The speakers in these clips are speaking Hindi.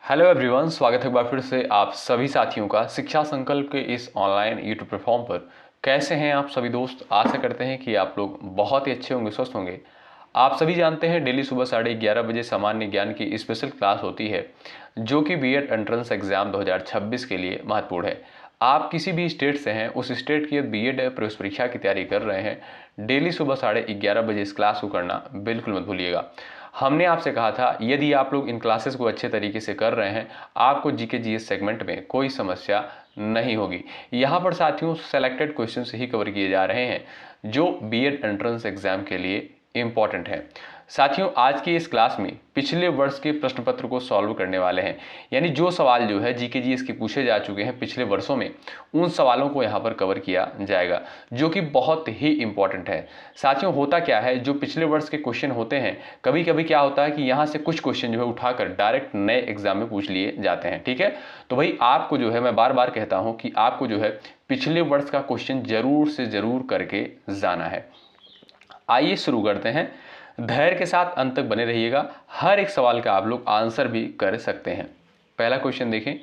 हेलो एवरीवन, स्वागत है एक बार फिर से आप सभी साथियों का शिक्षा संकल्प के इस ऑनलाइन यूट्यूब प्लेटफॉर्म पर। कैसे हैं आप सभी दोस्त? आशा करते हैं कि आप लोग बहुत ही अच्छे होंगे, स्वस्थ होंगे। आप सभी जानते हैं डेली सुबह 11:30 बजे सामान्य ज्ञान की स्पेशल क्लास होती है जो कि बीएड एंट्रेंस एग्जाम 2026 के लिए महत्वपूर्ण है। आप किसी भी स्टेट से हैं, उस स्टेट की बीएड प्रवेश परीक्षा की तैयारी कर रहे हैं, डेली सुबह 11:30 बजे इस क्लास को करना बिल्कुल मत भूलिएगा। हमने आपसे कहा था यदि आप लोग इन क्लासेस को अच्छे तरीके से कर रहे हैं, आपको जीके जीएस सेगमेंट में कोई समस्या नहीं होगी। यहाँ पर साथियों सेलेक्टेड क्वेश्चन ही कवर किए जा रहे हैं जो बीएड एंट्रेंस एग्जाम के लिए इंपॉर्टेंट है। साथियों आज की इस क्लास में पिछले वर्ष के प्रश्न पत्र को सॉल्व करने वाले हैं, यानी जो सवाल जो है जीके जीएस के पूछे जा चुके हैं पिछले वर्षों में, उन सवालों को यहाँ पर कवर किया जाएगा जो कि बहुत ही इंपॉर्टेंट है। साथियों होता क्या है, जो पिछले वर्ष के क्वेश्चन होते हैं, कभी कभी क्या होता है कि यहाँ से कुछ क्वेश्चन जो है उठाकर डायरेक्ट नए एग्जाम में पूछ लिए जाते हैं। ठीक है, तो भाई आपको जो है मैं बार बार कहता हूँ कि आपको जो है पिछले वर्ष का क्वेश्चन जरूर से जरूर करके जाना है। आइए शुरू करते हैं। धैर्य के साथ अंत तक बने रहिएगा, हर एक सवाल का आप लोग आंसर भी कर सकते हैं। पहला क्वेश्चन देखें,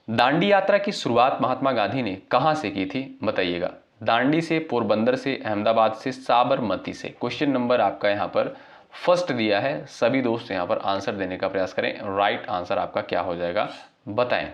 दांडी यात्रा की शुरुआत महात्मा गांधी ने कहां से की थी? बताइएगा। दांडी से, पोरबंदर से, अहमदाबाद से, साबरमती से। क्वेश्चन नंबर आपका यहां पर फर्स्ट दिया है। सभी दोस्त यहां पर आंसर देने का प्रयास करें। राइट आंसर आपका क्या हो जाएगा बताएं।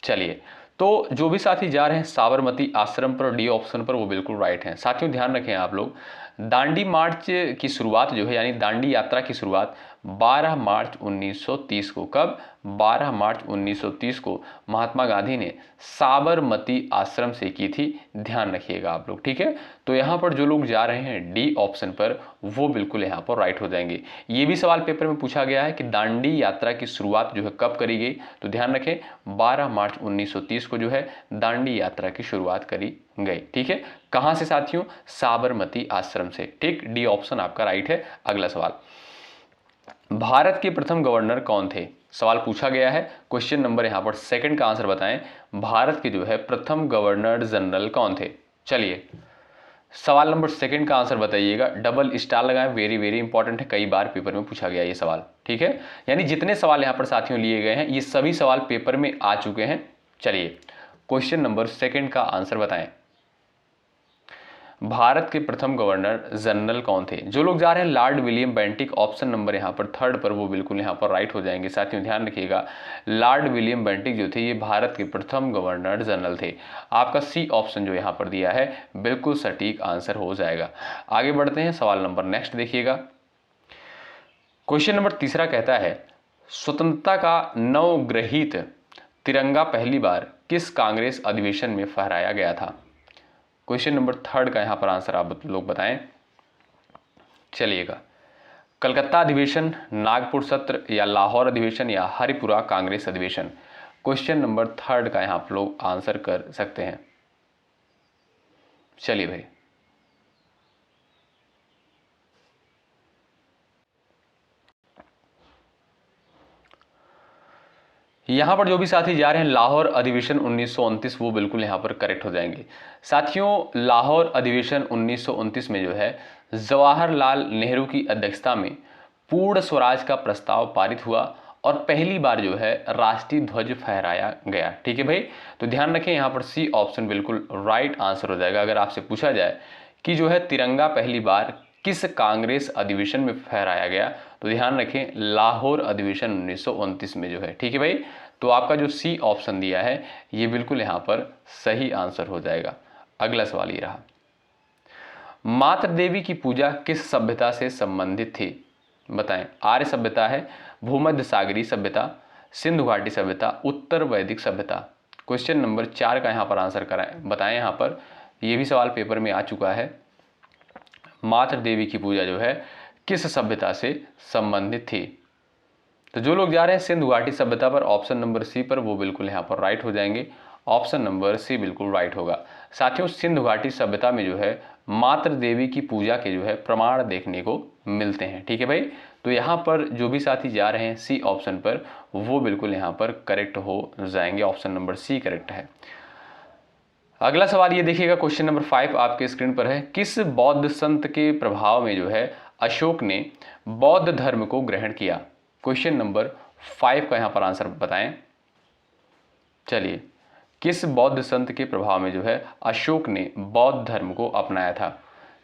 चलिए, तो जो भी साथी जा रहे हैं साबरमती आश्रम पर, डी ऑप्शन पर, वो बिल्कुल राइट है। साथियों ध्यान रखें आप लोग, दांडी मार्च की शुरुआत जो है यानी दांडी यात्रा की शुरुआत 12 मार्च 1930 को, कब? 12 मार्च 1930 को महात्मा गांधी ने साबरमती आश्रम से की थी। ध्यान रखिएगा आप लोग, ठीक है। तो यहाँ पर जो लोग जा रहे हैं डी ऑप्शन पर, वो बिल्कुल यहाँ पर राइट हो जाएंगे। ये भी सवाल पेपर में पूछा गया है कि दांडी यात्रा की शुरुआत जो है कब करी गई, तो ध्यान रखें 12 मार्च 1930 को जो है दांडी यात्रा की शुरुआत करी गई। ठीक है, कहां से साथियों? साबरमती आश्रम से। ठीक, डी ऑप्शन आपका राइट है। अगला सवाल, भारत के प्रथम गवर्नर कौन थे? सवाल पूछा गया है। क्वेश्चन नंबर यहां पर सेकंड का आंसर बताएं। भारत के जो है प्रथम गवर्नर जनरल कौन थे? चलिए, सवाल नंबर सेकंड का आंसर बताइएगा। डबल स्टार लगाएं, वेरी वेरी इंपॉर्टेंट है, कई बार पेपर में पूछा गया ये सवाल। ठीक है, यानी जितने सवाल यहां पर साथियों लिए गए हैं ये सभी सवाल पेपर में आ चुके हैं। चलिए, क्वेश्चन नंबर सेकंड का आंसर बताएं। भारत के प्रथम गवर्नर जनरल कौन थे? जो लोग जा रहे हैं Lord William Bentinck, option number यहाँ पर थर्ड पर, वो बिल्कुल यहाँ पर राइट हो जाएंगे। साथियों ध्यान रखिएगा, लॉर्ड विलियम बेंटिक जो थे ये भारत के प्रथम गवर्नर जनरल थे। आपका सी ऑप्शन जो यहाँ पर दिया है बिल्कुल सटीक आंसर हो जाएगा। आगे बढ़ते हैं, सवाल नंबर नेक्स्ट देखिएगा। क्वेश्चन नंबर तीसरा कहता है, स्वतंत्रता का नवग्रहित तिरंगा पहली बार किस कांग्रेस अधिवेशन में फहराया गया था? क्वेश्चन नंबर थर्ड का यहां पर आंसर आप लोग बताएं। चलिएगा, कलकत्ता अधिवेशन, नागपुर सत्र, या लाहौर अधिवेशन, या हरिपुरा कांग्रेस अधिवेशन। क्वेश्चन नंबर थर्ड का यहां आप लोग आंसर कर सकते हैं। चलिए भाई, यहां पर जो भी साथी जा रहे हैं लाहौर अधिवेशन 1929, वो बिल्कुल यहां पर करेक्ट हो जाएंगे। साथियों लाहौर अधिवेशन 1929 में जो है जवाहरलाल नेहरू की अध्यक्षता में पूर्ण स्वराज का प्रस्ताव पारित हुआ और पहली बार जो है राष्ट्रीय ध्वज फहराया गया। ठीक है भाई, तो ध्यान रखें यहाँ पर सी ऑप्शन बिल्कुल राइट आंसर हो जाएगा। अगर आपसे पूछा जाए कि जो है तिरंगा पहली बार किस कांग्रेस अधिवेशन में फहराया गया, तो ध्यान रखें लाहौर अधिवेशन 1929 में जो है। ठीक है भाई, तो आपका जो सी ऑप्शन दिया है ये बिल्कुल यहां पर सही आंसर हो जाएगा। अगला सवाल ये रहा, मातृ देवी की पूजा किस सभ्यता से संबंधित थी? बताएं। आर्य सभ्यता है, भूमध्य सागरीय सभ्यता, सिंधु घाटी सभ्यता, उत्तर वैदिक सभ्यता। क्वेश्चन नंबर 4 का यहां पर आंसर कराएं, बताएं। यहां पर यह भी सवाल पेपर में आ चुका है, मातृ देवी की पूजा जो है किस सभ्यता से संबंधित थी? तो जो लोग जा रहे हैं सिंधु घाटी सभ्यता पर, ऑप्शन नंबर सी पर, वो बिल्कुल यहाँ पर राइट हो जाएंगे। ऑप्शन नंबर सी बिल्कुल राइट होगा। साथियों सिंधु घाटी सभ्यता में जो है मातृ देवी की पूजा के जो है प्रमाण देखने को मिलते हैं। ठीक है भाई, तो यहाँ पर जो भी साथी जा रहे हैं सी ऑप्शन पर, वो बिल्कुल यहाँ पर करेक्ट हो जाएंगे। ऑप्शन नंबर सी करेक्ट है। अगला सवाल ये देखिएगा, क्वेश्चन नंबर 5 आपके स्क्रीन पर है। किस बौद्ध संत के प्रभाव में जो है अशोक ने बौद्ध धर्म को ग्रहण किया? क्वेश्चन नंबर 5 का यहाँ पर आंसर बताएं। चलिए, किस बौद्ध संत के प्रभाव में जो है अशोक ने बौद्ध धर्म को अपनाया था?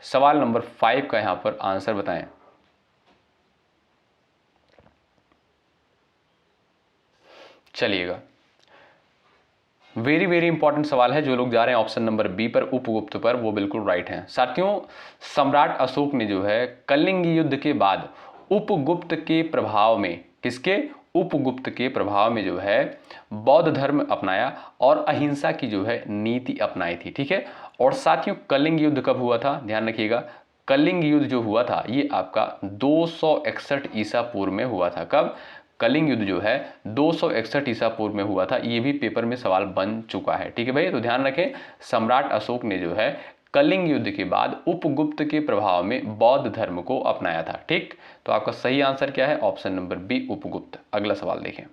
सवाल नंबर 5 का यहाँ पर आंसर बताएं। चलिएगा, वेरी वेरी इंपॉर्टेंट सवाल है। जो लोग जा रहे हैं ऑप्शन नंबर बी पर, उपगुप्त पर, वो बिल्कुल राइट हैं साथियों। सम्राट अशोक ने जो है कलिंग युद्ध के बाद उपगुप्त के प्रभाव में, किसके? उपगुप्त के प्रभाव में जो है बौद्ध धर्म अपनाया और अहिंसा की जो है नीति अपनाई थी। ठीक है, और साथियों कलिंग युद्ध कब हुआ था? ध्यान रखिएगा, कलिंग युद्ध जो हुआ था ये आपका 261 ईसा पूर्व में हुआ था। कब? कलिंग युद्ध जो है 261 ईसा पूर्व में हुआ था। ये भी पेपर में सवाल बन चुका है। ठीक है भाई, तो ध्यान रखें, सम्राट अशोक ने जो है कलिंग युद्ध के बाद उपगुप्त के प्रभाव में बौद्ध धर्म को अपनाया था। ठीक, तो आपका सही आंसर क्या है? Option number B, Upagupta. अगला सवाल देखें।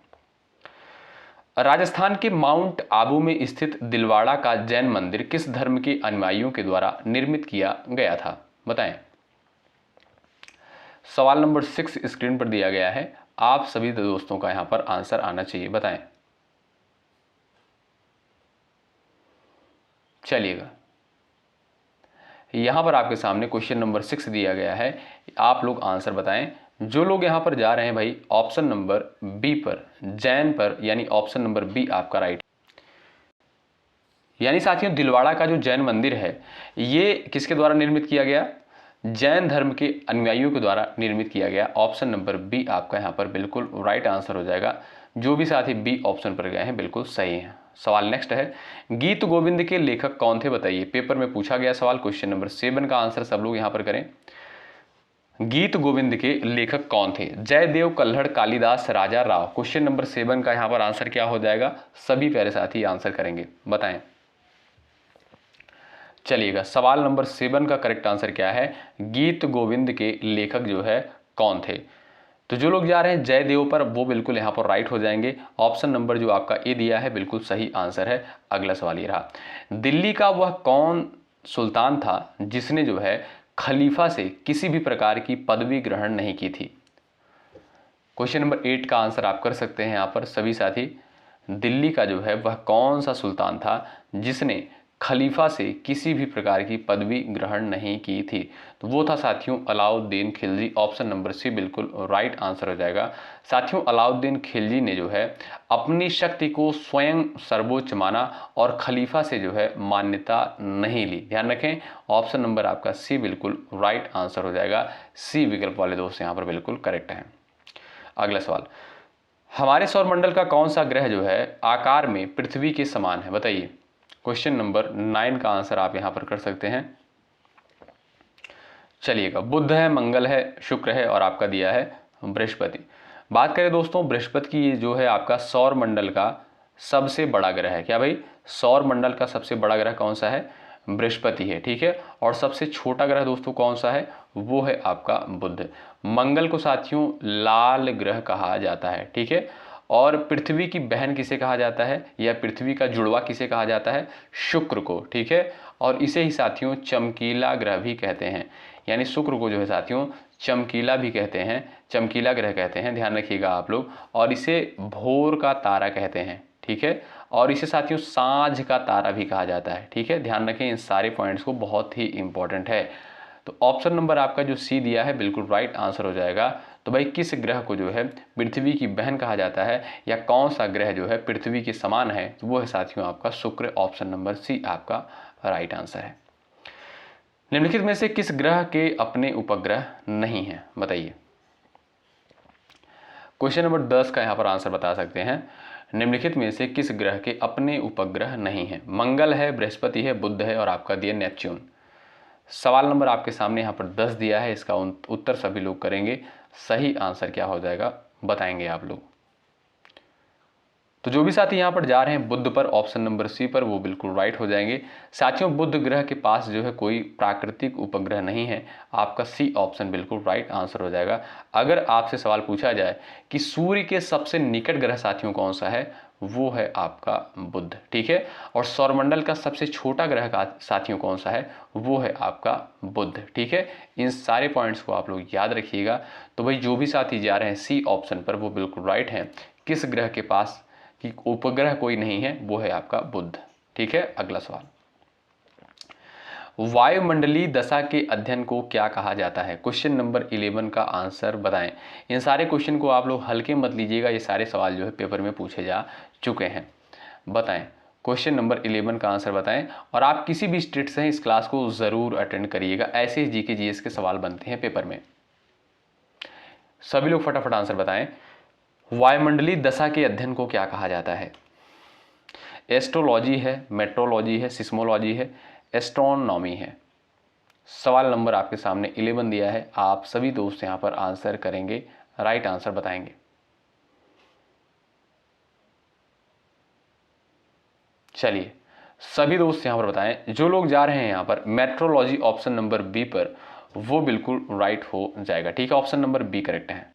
राजस्थान के माउंट आबू में स्थित दिलवाड़ा का जैन मंदिर किस धर्म के अनुयायियों के द्वारा निर्मित किया गया था? बताएं। सवाल नंबर 6 स्क्रीन पर दिया गया है। आप सभी दोस्तों का यहां पर आंसर आना चाहिए। बताएं। चलिएगा, यहां पर आपके सामने क्वेश्चन नंबर 6 दिया गया है। आप लोग आंसर बताएं। जो लोग यहां पर जा रहे हैं भाई ऑप्शन नंबर बी पर, जैन पर, यानी ऑप्शन नंबर बी आपका राइट। यानी साथियों दिलवाड़ा का जो जैन मंदिर है ये किसके द्वारा निर्मित किया गया? जैन धर्म के अनुयायियों के द्वारा निर्मित किया गया। ऑप्शन नंबर बी आपका यहाँ पर बिल्कुल राइट आंसर हो जाएगा। जो भी साथी बी ऑप्शन पर गए हैं बिल्कुल सही है। सवाल नेक्स्ट है, गीत गोविंद के लेखक कौन थे? बताइए। पेपर में पूछा गया सवाल, क्वेश्चन नंबर 7 का आंसर सब लोग यहाँ पर करें। गीत गोविंद के लेखक कौन थे? जयदेव, कल्हड़, कालिदास, राजा राव। क्वेश्चन नंबर 7 का यहाँ पर आंसर क्या हो जाएगा? सभी प्यारे साथी आंसर करेंगे, बताएं। चलिएगा, सवाल नंबर 7 का करेक्ट आंसर क्या है? गीत गोविंद के लेखक जो है कौन थे? तो जो लोग जा रहे हैं जयदेव पर वो बिल्कुल यहाँ पर राइट हो जाएंगे। ऑप्शन नंबर जो आपका ए दिया है बिल्कुल सही आंसर है। अगला सवाल ये रहा, दिल्ली का वह कौन सुल्तान था जिसने जो है खलीफा से किसी भी प्रकार की पदवी ग्रहण नहीं की थी? क्वेश्चन नंबर 8 का आंसर आप कर सकते हैं यहाँ पर सभी साथी। दिल्ली का जो है वह कौन सा सुल्तान था जिसने खलीफा से किसी भी प्रकार की पदवी ग्रहण नहीं की थी? तो वो था साथियों Alauddin Khilji. Option number C बिल्कुल राइट आंसर हो जाएगा। साथियों अलाउद्दीन खिलजी ने जो है अपनी शक्ति को स्वयं सर्वोच्च माना और खलीफा से जो है मान्यता नहीं ली। ध्यान रखें, ऑप्शन नंबर आपका सी बिल्कुल राइट आंसर हो जाएगा। सी विकल्प वाले दोस्त यहाँ पर बिल्कुल करेक्ट हैं। अगला सवाल, हमारे सौरमंडल का कौन सा ग्रह जो है आकार में पृथ्वी के समान है? बताइए। क्वेश्चन नंबर 9 का आंसर आप यहां पर कर सकते हैं। चलिएगा, बुध है, मंगल है, शुक्र है और आपका दिया है बृहस्पति। बात करें दोस्तों बृहस्पति की, ये जो है आपका सौर मंडल का सबसे बड़ा ग्रह है। क्या भाई? सौर मंडल का सबसे बड़ा ग्रह कौन सा है? बृहस्पति है। ठीक है, और सबसे छोटा ग्रह दोस्तों कौन सा है? वो है आपका बुध। मंगल को साथियों लाल ग्रह कहा जाता है। ठीक है, और पृथ्वी की बहन किसे कहा जाता है या पृथ्वी का जुड़वा किसे कहा जाता है? शुक्र को। ठीक है, और इसे ही साथियों चमकीला ग्रह भी कहते हैं। यानी शुक्र को जो है साथियों चमकीला भी कहते हैं, चमकीला ग्रह कहते हैं, ध्यान रखिएगा आप लोग। और इसे भोर का तारा कहते हैं। ठीक है, और इसे साथियों सांझ का तारा भी कहा जाता है। ठीक है, ध्यान रखें इन सारे पॉइंट्स को, बहुत ही इंपॉर्टेंट है। तो ऑप्शन नंबर आपका जो सी दिया है बिल्कुल राइट आंसर हो जाएगा। तो भाई किस ग्रह को जो है पृथ्वी की बहन कहा जाता है या कौन सा ग्रह जो है पृथ्वी के समान है? तो वो है साथियों आपका शुक्र। ऑप्शन नंबर सी आपका राइट आंसर है। निम्नलिखित में से किस ग्रह के अपने उपग्रह नहीं है? बताइए। क्वेश्चन नंबर 10 का यहाँ पर आंसर बता सकते हैं। निम्नलिखित में से किस ग्रह के अपने उपग्रह नहीं है? मंगल है, बृहस्पति है, बुध है और आपका दिया नेपच्यून। सवाल नंबर आपके सामने यहाँ पर 10 दिया है, इसका उत्तर सभी लोग करेंगे। सही आंसर क्या हो जाएगा बताएंगे आप लोग। तो जो भी साथी यहाँ पर जा रहे हैं बुध पर, ऑप्शन नंबर सी पर, वो बिल्कुल राइट हो जाएंगे। साथियों बुध ग्रह के पास जो है कोई प्राकृतिक उपग्रह नहीं है, आपका सी ऑप्शन बिल्कुल राइट आंसर हो जाएगा। अगर आपसे सवाल पूछा जाए कि सूर्य के सबसे निकट ग्रह साथियों कौन सा है, वो है आपका बुध, ठीक है। और सौरमंडल का सबसे छोटा ग्रह का साथियों कौन सा है, वो है आपका बुध, ठीक है। इन सारे पॉइंट्स को आप लोग याद रखिएगा। तो भाई जो भी साथी जा रहे हैं सी ऑप्शन पर, वो बिल्कुल राइट हैं। किस ग्रह के पास कि उपग्रह कोई नहीं है, वो है आपका बुध, ठीक है। अगला सवाल, वायुमंडलीय दशा के अध्ययन को क्या कहा जाता है? क्वेश्चन नंबर 11 का आंसर बताएं। इन सारे क्वेश्चन को आप लोग हल्के मत लीजिएगा, ये सारे सवाल जो है पेपर में पूछे जा चुके हैं। बताएं, क्वेश्चन नंबर 11 का आंसर बताएं। और आप किसी भी स्टेट से हैं, इस क्लास को जरूर अटेंड करिएगा, ऐसे जीके जीएस के सवाल बनते हैं पेपर में। सभी लोग फटाफट आंसर बताएं। वायुमंडलीय दशा के अध्ययन को क्या कहा जाता है? एस्ट्रोलॉजी है, मेट्रोलॉजी है, सिस्मोलॉजी है, एस्ट्रोनॉमी है। सवाल नंबर आपके सामने 11 दिया है, आप सभी दोस्त यहां पर आंसर करेंगे, राइट आंसर बताएंगे। चलिए सभी दोस्त यहां पर बताएं। जो लोग जा रहे हैं यहां पर मेट्रोलॉजी ऑप्शन नंबर बी पर, वो बिल्कुल राइट हो जाएगा, ठीक है। ऑप्शन नंबर बी करेक्ट है।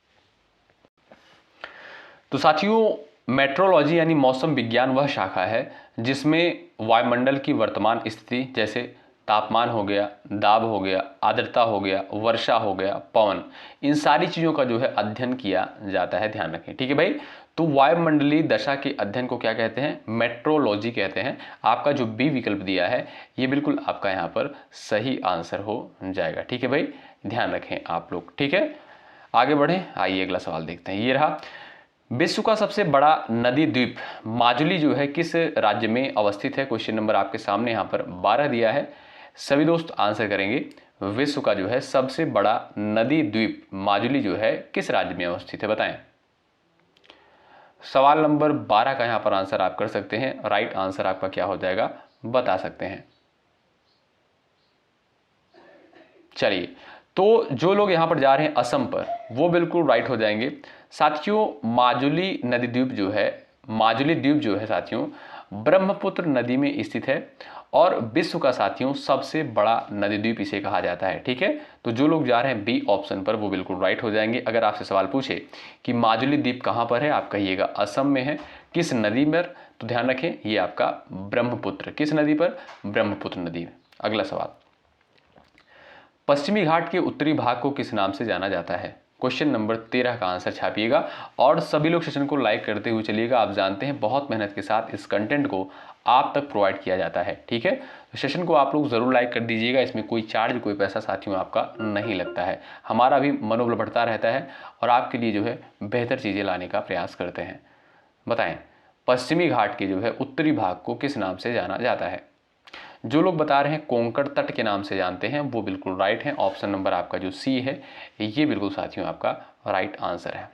तो साथियों मेट्रोलॉजी यानी मौसम विज्ञान वह शाखा है जिसमें वायुमंडल की वर्तमान स्थिति, जैसे तापमान हो गया, दाब हो गया, आर्द्रता हो गया, वर्षा हो गया, पवन, इन सारी चीज़ों का जो है अध्ययन किया जाता है, ध्यान रखें, ठीक है भाई। तो वायुमंडलीय दशा के अध्ययन को क्या कहते हैं? मेट्रोलॉजी कहते हैं। आपका जो बी विकल्प दिया है ये बिल्कुल आपका यहाँ पर सही आंसर हो जाएगा, ठीक है भाई, ध्यान रखें आप लोग, ठीक है। आगे बढ़ें, आइए अगला सवाल देखते हैं। ये रहा, विश्व का सबसे बड़ा नदी द्वीप माजुली जो है किस राज्य में अवस्थित है? क्वेश्चन नंबर आपके सामने यहाँ पर 12 दिया है, सभी दोस्त आंसर करेंगे। विश्व का जो है सबसे बड़ा नदी द्वीप माजुली जो है किस राज्य में अवस्थित है, बताएं। सवाल नंबर 12 का यहाँ पर आंसर आप कर सकते हैं, राइट आंसर आपका क्या हो जाएगा बता सकते हैं। चलिए तो जो लोग यहां पर जा रहे हैं असम पर, वो बिल्कुल राइट हो जाएंगे। साथियों माजुली नदी द्वीप जो है, माजुली द्वीप जो है साथियों ब्रह्मपुत्र नदी में स्थित है और विश्व का साथियों सबसे बड़ा नदी द्वीप इसे कहा जाता है, ठीक है। तो जो लोग जा रहे हैं बी ऑप्शन पर, वो बिल्कुल राइट हो जाएंगे। अगर आपसे सवाल पूछे कि माजुली द्वीप कहां पर है, आप कहिएगा असम में है। किस नदी पर? तो ध्यान रखें ये आपका ब्रह्मपुत्र, किस नदी पर? ब्रह्मपुत्र नदी में। अगला सवाल, पश्चिमी घाट के उत्तरी भाग को किस नाम से जाना जाता है? क्वेश्चन नंबर 13 का आंसर छापिएगा और सभी लोग सेशन को लाइक करते हुए चलिएगा। आप जानते हैं बहुत मेहनत के साथ इस कंटेंट को आप तक प्रोवाइड किया जाता है, ठीक है। तो सेशन को आप लोग जरूर लाइक कर दीजिएगा, इसमें कोई चार्ज कोई पैसा साथियों आपका नहीं लगता है। हमारा भी मनोबल बढ़ता रहता है और आपके लिए जो है बेहतर चीज़ें लाने का प्रयास करते हैं। बताएं, पश्चिमी घाट के जो है उत्तरी भाग को किस नाम से जाना जाता है? जो लोग बता रहे हैं कोंकण तट के नाम से जानते हैं, वो बिल्कुल राइट है। ऑप्शन नंबर आपका जो सी है ये बिल्कुल साथियों आपका राइट आंसर है।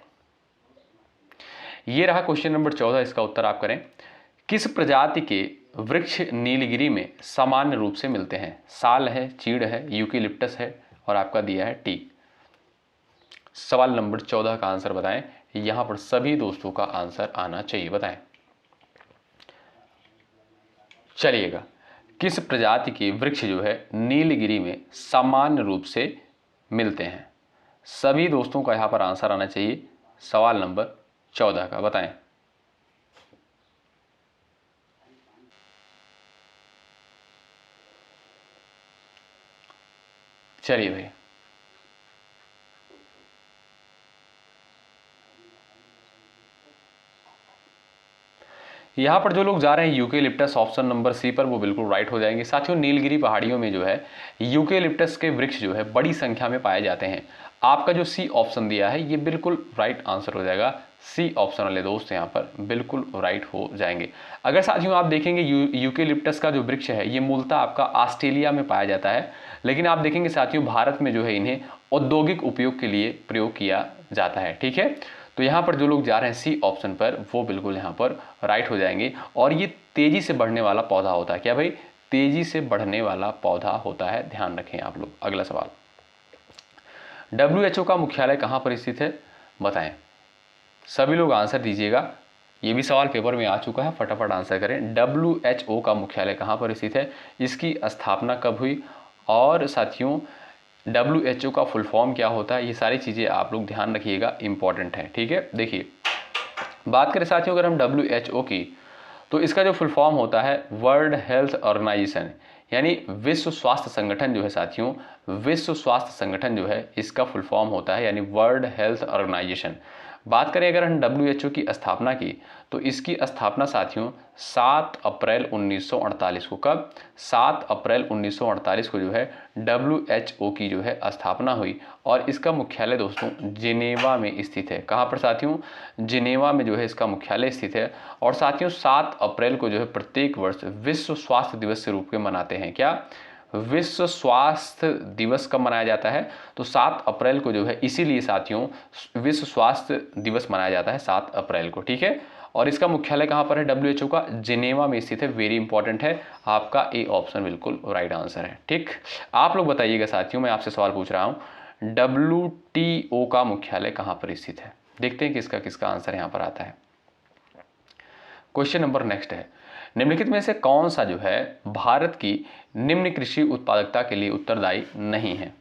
ये रहा क्वेश्चन नंबर 14, इसका उत्तर आप करें। किस प्रजाति के वृक्ष नीलगिरी में सामान्य रूप से मिलते हैं? साल है, चीड़ है, यूकेलिप्टस है और आपका दिया है टीक। सवाल नंबर 14 का आंसर बताएं। यहां पर सभी दोस्तों का आंसर आना चाहिए, बताएं। चलिएगा, किस प्रजाति के वृक्ष जो है नीलगिरी में सामान्य रूप से मिलते हैं? सभी दोस्तों का यहां पर आंसर आना चाहिए सवाल नंबर 14 का, बताएं। चलिए भाई, यहाँ पर जो लोग जा रहे हैं यूकेलिप्टस ऑप्शन नंबर सी पर, वो बिल्कुल राइट हो जाएंगे। साथियों नीलगिरी पहाड़ियों में जो है यूकेलिप्टस के वृक्ष जो है बड़ी संख्या में पाए जाते हैं। आपका जो सी ऑप्शन दिया है ये बिल्कुल राइट आंसर हो जाएगा। सी ऑप्शन वाले दोस्त यहाँ पर बिल्कुल राइट हो जाएंगे। अगर साथियों आप देखेंगे यूकेलिप्टस का जो वृक्ष है ये मूलतः आपका ऑस्ट्रेलिया में पाया जाता है, लेकिन आप देखेंगे साथियों भारत में जो है इन्हें औद्योगिक उपयोग के लिए प्रयोग किया जाता है, ठीक है। तो यहाँ पर जो लोग जा रहे हैं सी ऑप्शन पर, वो बिल्कुल यहाँ पर राइट हो जाएंगे। और ये तेजी से बढ़ने वाला पौधा होता है। क्या भाई? तेजी से बढ़ने वाला पौधा होता है, ध्यान रखें आप लोग। अगला सवाल, WHO का मुख्यालय कहाँ पर स्थित है? बताएं। सभी लोग आंसर दीजिएगा। ये भी सवाल पेपर में आ चुका है, फटाफट आंसर करें। WHO का मुख्यालय कहाँ पर स्थित है, इसकी स्थापना कब हुई, और साथियों WHO का फुल फॉर्म क्या होता है, ये सारी चीज़ें आप लोग ध्यान रखिएगा, इंपॉर्टेंट है। ठीक है, देखिए बात करें साथियों अगर हम WHO की, तो इसका जो फुल फॉर्म होता है वर्ल्ड हेल्थ ऑर्गेनाइजेशन, यानी विश्व स्वास्थ्य संगठन जो है साथियों, विश्व स्वास्थ्य संगठन जो है इसका फुल फॉर्म होता है यानी वर्ल्ड हेल्थ ऑर्गेनाइजेशन। बात करें अगर हम WHO की स्थापना की, तो इसकी स्थापना साथियों 7 अप्रैल 1948 को, कब, 7 अप्रैल 1948 को जो है WHO की जो है स्थापना हुई, और इसका मुख्यालय दोस्तों जिनेवा में स्थित है। कहाँ पर साथियों, जिनेवा में जो है इसका मुख्यालय स्थित है। और साथियों 7 अप्रैल को जो है प्रत्येक वर्ष विश्व स्वास्थ्य दिवस के रूप में मनाते हैं। क्या, विश्व स्वास्थ्य दिवस कब मनाया जाता है, तो 7 अप्रैल को जो है, इसीलिए साथियों विश्व स्वास्थ्य दिवस मनाया जाता है 7 अप्रैल को। ठीक है, और इसका मुख्यालय कहाँ पर है WHO का, जिनेवा में स्थित है। वेरी इंपॉर्टेंट है, आपका ए ऑप्शन बिल्कुल राइट आंसर है। ठीक, आप लोग बताइएगा साथियों, मैं आपसे सवाल पूछ रहा हूँ, WTO का मुख्यालय कहाँ पर स्थित है। देखते हैं किसका किसका आंसर यहाँ पर आता है। क्वेश्चन नंबर नेक्स्ट है, निम्नलिखित में से कौन सा जो है भारत की निम्न कृषि उत्पादकता के लिए उत्तरदायी नहीं है,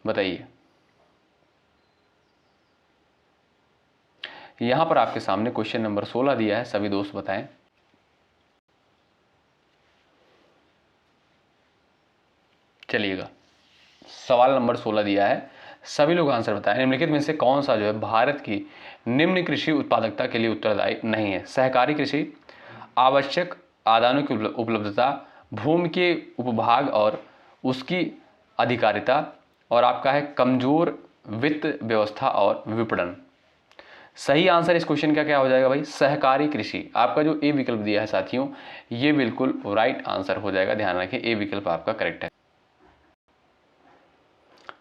बताइए। यहां पर आपके सामने क्वेश्चन नंबर 16 दिया है, सभी दोस्त बताएं। चलिएगा, सवाल नंबर 16 दिया है, सभी लोग आंसर बताएं। निम्नलिखित में से कौन सा जो है भारत की निम्न कृषि उत्पादकता के लिए उत्तरदायी नहीं है। सहकारी कृषि, आवश्यक आदानों की उपलब्धता, भूमि के उपभाग और उसकी अधिकारिता, और आपका है कमजोर वित्त व्यवस्था और विपणन। सही आंसर इस क्वेश्चन का क्या हो जाएगा भाई, सहकारी कृषि। आपका जो ए विकल्प दिया है साथियों, ये बिल्कुल राइट आंसर हो जाएगा, ध्यान रखें ए विकल्प आपका करेक्ट है।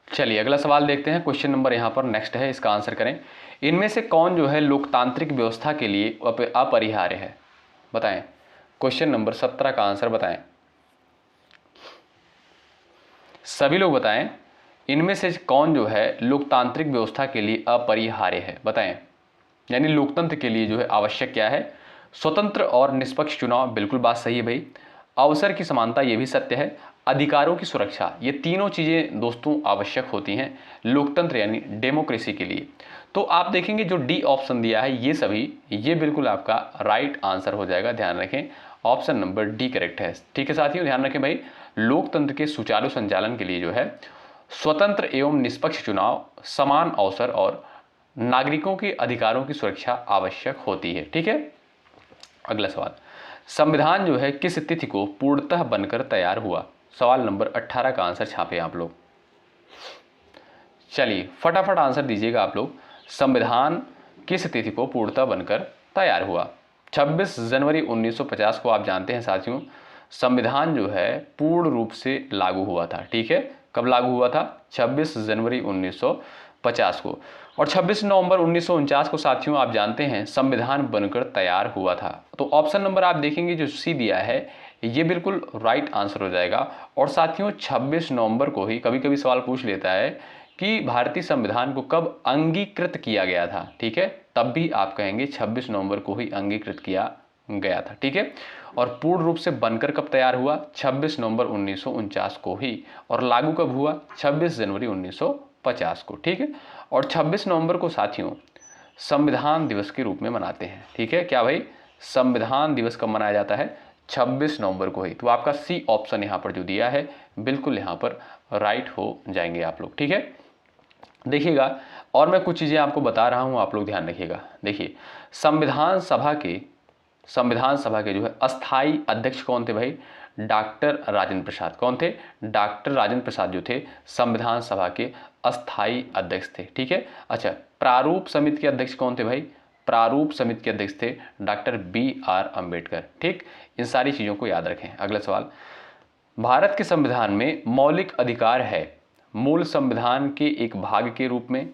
चलिए अगला सवाल देखते हैं। क्वेश्चन नंबर यहाँ पर नेक्स्ट है, इसका आंसर करें। इनमें से कौन जो है लोकतांत्रिक व्यवस्था के लिए अपरिहार्य है, बताएं। क्वेश्चन नंबर 17 का आंसर बताएं, सभी लोग बताएं। इनमें से कौन जो है लोकतांत्रिक व्यवस्था के लिए अपरिहार्य है, बताएं। यानी लोकतंत्र के लिए जो है आवश्यक क्या है, स्वतंत्र और निष्पक्ष चुनाव, बिल्कुल बात सही है भाई। अवसर की समानता, ये भी सत्य है। अधिकारों की सुरक्षा, ये तीनों चीजें दोस्तों आवश्यक होती हैं लोकतंत्र यानी डेमोक्रेसी के लिए। तो आप देखेंगे जो डी ऑप्शन दिया है ये सभी, ये बिल्कुल आपका राइट आंसर हो जाएगा, ध्यान रखें ऑप्शन नंबर डी करेक्ट है। ठीक है साथियों, ध्यान रखें भाई, लोकतंत्र के सुचारू संचालन के लिए जो है स्वतंत्र एवं निष्पक्ष चुनाव, समान अवसर और नागरिकों के अधिकारों की सुरक्षा आवश्यक होती है। ठीक है, अगला सवाल, संविधान जो है किस तिथि को पूर्णतः बनकर तैयार हुआ। सवाल नंबर 18 का आंसर छापे आप लोग। चलिए फटाफट आंसर दीजिएगा आप लोग, संविधान किस तिथि को पूर्णतः बनकर तैयार हुआ। 26 जनवरी 1950 को आप जानते हैं साथियों, संविधान जो है पूर्ण रूप से लागू हुआ था। ठीक है, कब लागू हुआ था, 26 जनवरी 1950 को। और 26 नवंबर 1949 को साथियों आप जानते हैं संविधान बनकर तैयार हुआ था। तो ऑप्शन नंबर आप देखेंगे जो सी दिया है, ये बिल्कुल राइट आंसर हो जाएगा। और साथियों 26 नवंबर को ही, कभी कभी सवाल पूछ लेता है कि भारतीय संविधान को कब अंगीकृत किया गया था, ठीक है, तब भी आप कहेंगे 26 नवंबर को ही अंगीकृत किया गया था। ठीक है, और पूर्ण रूप से बनकर कब तैयार हुआ, 26 नवंबर 1949 को ही। और लागू कब हुआ, 26 जनवरी 1950 को। ठीक है, और 26 नवंबर को साथियों संविधान दिवस के रूप में मनाते हैं। ठीक है, क्या भाई, संविधान दिवस कब मनाया जाता है, 26 नवंबर को ही। तो आपका सी ऑप्शन यहाँ पर जो दिया है बिल्कुल यहाँ पर राइट हो जाएंगे आप लोग। ठीक है, देखिएगा, और मैं कुछ चीज़ें आपको बता रहा हूँ, आप लोग ध्यान रखिएगा। देखिए, संविधान सभा के जो है अस्थाई अध्यक्ष कौन थे भाई, डॉक्टर राजेंद्र प्रसाद। कौन थे, डॉक्टर राजेंद्र प्रसाद जो थे संविधान सभा के अस्थाई अध्यक्ष थे। ठीक है, अच्छा, प्रारूप समिति के अध्यक्ष कौन थे भाई, प्रारूप समिति के अध्यक्ष थे डॉक्टर BR अम्बेडकर। ठीक, इन सारी चीज़ों को याद रखें। अगला सवाल, भारत के संविधान में मौलिक अधिकार है मूल संविधान के एक भाग के रूप में,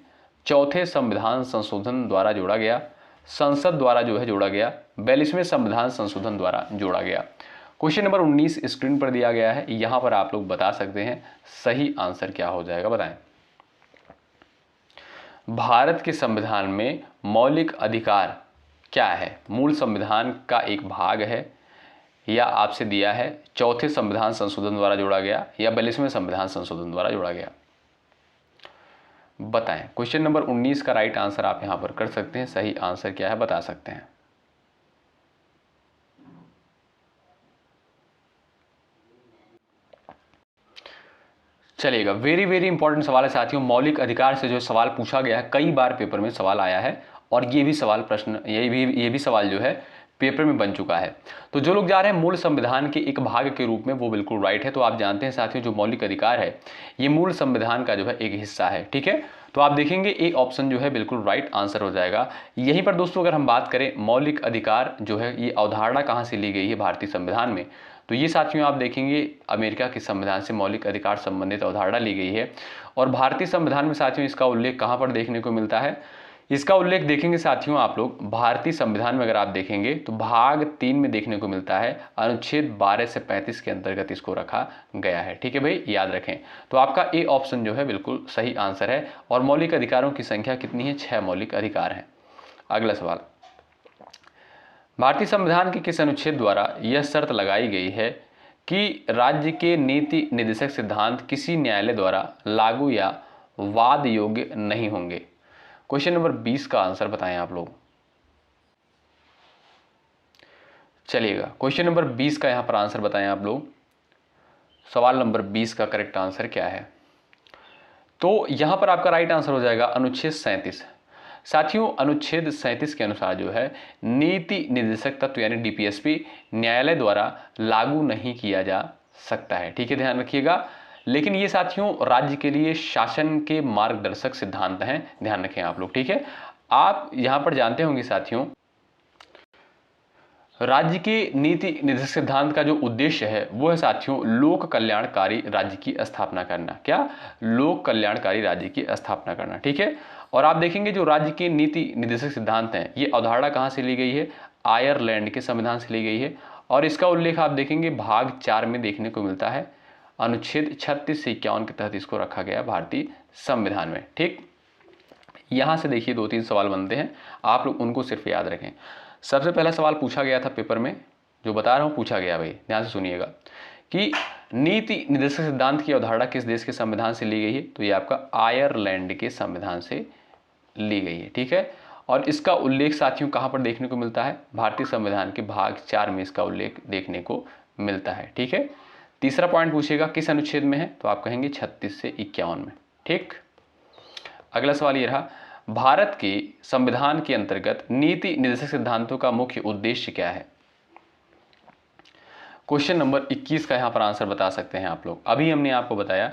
चौथे संविधान संशोधन द्वारा जोड़ा गया, संसद द्वारा जो है जोड़ा गया, 42वें संविधान संशोधन द्वारा जोड़ा गया। क्वेश्चन नंबर 19 स्क्रीन पर दिया गया है, यहां पर आप लोग बता सकते हैं सही आंसर क्या हो जाएगा, बताएं। भारत के संविधान में मौलिक अधिकार क्या है? मूल संविधान का एक भाग है, या आपसे दिया है चौथे संविधान संशोधन द्वारा जोड़ा गया, या 42वें संविधान संशोधन द्वारा जोड़ा गया? बताएं। क्वेश्चन नंबर 19 का राइट आंसर आप यहां पर कर सकते हैं। सही आंसर क्या है बता सकते हैं। चलिएगा, वेरी वेरी इंपॉर्टेंट सवाल है साथियों। मौलिक अधिकार से जो सवाल पूछा गया है, कई बार पेपर में सवाल आया है, और ये भी सवाल प्रश्न ये भी सवाल जो है पेपर में बन चुका है। तो जो लोग जा रहे हैं मूल संविधान के एक भाग के रूप में, वो बिल्कुल राइट है। तो आप जानते हैं साथियों, जो मौलिक अधिकार है ये मूल संविधान का जो है एक हिस्सा है। ठीक है, तो आप देखेंगे ए ऑप्शन जो है बिल्कुल राइट आंसर हो जाएगा। यहीं पर दोस्तों अगर हम बात करें, मौलिक अधिकार जो है ये अवधारणा कहाँ से ली गई है भारतीय संविधान में, तो ये साथियों आप देखेंगे अमेरिका के संविधान से मौलिक अधिकार संबंधित अवधारणा ली गई है। और भारतीय संविधान में साथियों इसका उल्लेख कहाँ पर देखने को मिलता है? इसका उल्लेख देखेंगे साथियों आप लोग भारतीय संविधान में, अगर आप देखेंगे तो भाग 3 में देखने को मिलता है। अनुच्छेद 12 से 35 के अंतर्गत इसको रखा गया है। ठीक है भाई, याद रखें। तो आपका ए ऑप्शन जो है बिल्कुल सही आंसर है। और मौलिक अधिकारों की संख्या कितनी है? 6 मौलिक अधिकार हैं। अगला सवाल, भारतीय संविधान के किस अनुच्छेद द्वारा यह शर्त लगाई गई है कि राज्य के नीति निर्देशक सिद्धांत किसी न्यायालय द्वारा लागू या वाद योग्य नहीं होंगे? क्वेश्चन नंबर 20 का आंसर बताएं आप लोग। चलिएगा, क्वेश्चन नंबर 20 का यहां पर आंसर बताएं आप लोग। सवाल नंबर 20 का करेक्ट आंसर क्या है? तो यहां पर आपका राइट आंसर हो जाएगा अनुच्छेद 37। साथियों, अनुच्छेद 37 के अनुसार जो है नीति निर्देशक तत्व यानी डीपीएसपी न्यायालय द्वारा लागू नहीं किया जा सकता है। ठीक है, ध्यान रखिएगा। लेकिन ये साथियों राज्य के लिए शासन के मार्गदर्शक सिद्धांत हैं, ध्यान रखें आप लोग। ठीक है, आप यहां पर जानते होंगे साथियों, राज्य के नीति निर्देशक सिद्धांत का जो उद्देश्य है वो है साथियों लोक कल्याणकारी राज्य की स्थापना करना। क्या? लोक कल्याणकारी राज्य की स्थापना करना। ठीक है, और आप देखेंगे जो राज्य के नीति निर्देशक सिद्धांत हैं ये अवधारणा कहाँ से ली गई है? आयरलैंड के संविधान से ली गई है। और इसका उल्लेख आप देखेंगे भाग 4 में देखने को मिलता है। अनुच्छेद 36 से 51 के तहत इसको रखा गया भारतीय संविधान में। ठीक, यहां से देखिए 2-3 सवाल बनते हैं, आप लोग उनको सिर्फ याद रखें। सबसे पहला सवाल पूछा गया था पेपर में, जो बता रहा हूं पूछा गया भाई, ध्यान से सुनिएगा, कि नीति निर्देशक सिद्धांत की अवधारणा किस देश के संविधान से ली गई है? तो ये आपका आयरलैंड के संविधान से ली गई है। ठीक है, और इसका उल्लेख साथियों कहां पर देखने को मिलता है? भारतीय संविधान के भाग 4 में इसका उल्लेख देखने को मिलता है। ठीक है, तीसरा पॉइंट पूछेगा किस अनुच्छेद में है, तो आप कहेंगे 36 से 51 में। ठीक, अगला सवाल ये रहा, भारत के संविधान के अंतर्गत नीति निर्देशक सिद्धांतों का मुख्य उद्देश्य क्या है? क्वेश्चन नंबर 21 का यहां पर आंसर बता सकते हैं आप लोग। अभी हमने आपको बताया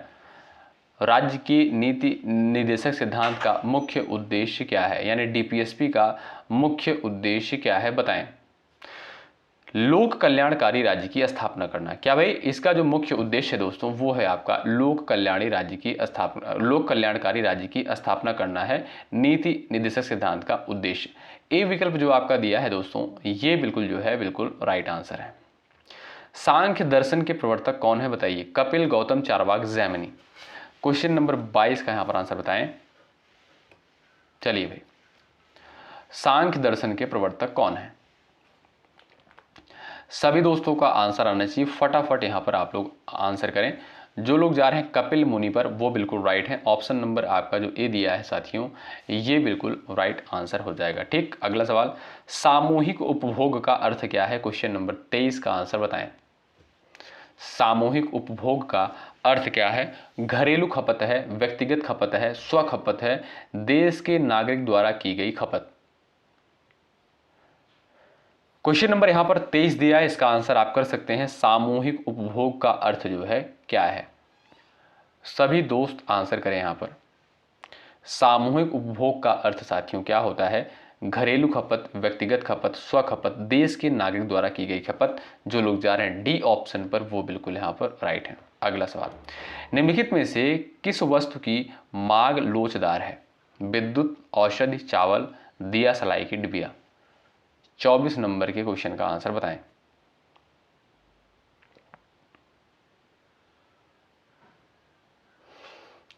राज्य की नीति निर्देशक सिद्धांत का मुख्य उद्देश्य क्या है, यानी डीपीएसपी का मुख्य उद्देश्य क्या है, बताएं। लोक कल्याणकारी राज्य की स्थापना करना। क्या भाई? इसका जो मुख्य उद्देश्य है दोस्तों वो है आपका लोक कल्याणी राज्य की स्थापना, लोक कल्याणकारी राज्य की स्थापना करना है नीति निर्देशक सिद्धांत का उद्देश्य। ए विकल्प जो आपका दिया है दोस्तों ये बिल्कुल जो है बिल्कुल राइट आंसर है। सांख्य दर्शन के प्रवर्तक कौन है बताइए? कपिल, गौतम, चारवाक, जैमिनी। क्वेश्चन नंबर 22 का यहां पर आंसर बताएं। चलिए भाई, सांख्य दर्शन के प्रवर्तक कौन है? सभी दोस्तों का आंसर आना चाहिए, फटाफट यहां पर आप लोग आंसर करें। जो लोग जा रहे हैं कपिल मुनि पर वो बिल्कुल राइट है। ऑप्शन नंबर आपका जो ए दिया है साथियों ये बिल्कुल राइट आंसर हो जाएगा। ठीक, अगला सवाल, सामूहिक उपभोग का अर्थ क्या है? क्वेश्चन नंबर 23 का आंसर बताएं। सामूहिक उपभोग का अर्थ क्या है? घरेलू खपत है, व्यक्तिगत खपत है, स्व खपत है, देश के नागरिक द्वारा की गई खपत। क्वेश्चन नंबर यहां पर 23 दिया है, इसका आंसर आप कर सकते हैं सामूहिक उपभोग का अर्थ जो है क्या है? सभी दोस्त आंसर करें यहां पर। सामूहिक उपभोग का अर्थ साथियों क्या होता है? घरेलू खपत, व्यक्तिगत खपत, स्व खपत, देश के नागरिक द्वारा की गई खपत। जो लोग जा रहे हैं डी ऑप्शन पर वो बिल्कुल यहां पर राइट है। अगला सवाल, निम्नलिखित में से किस वस्तु की मांग लोचदार है? विद्युत, औषधि, चावल, दिया सलाई की डिबिया। 24 नंबर के क्वेश्चन का आंसर बताएं।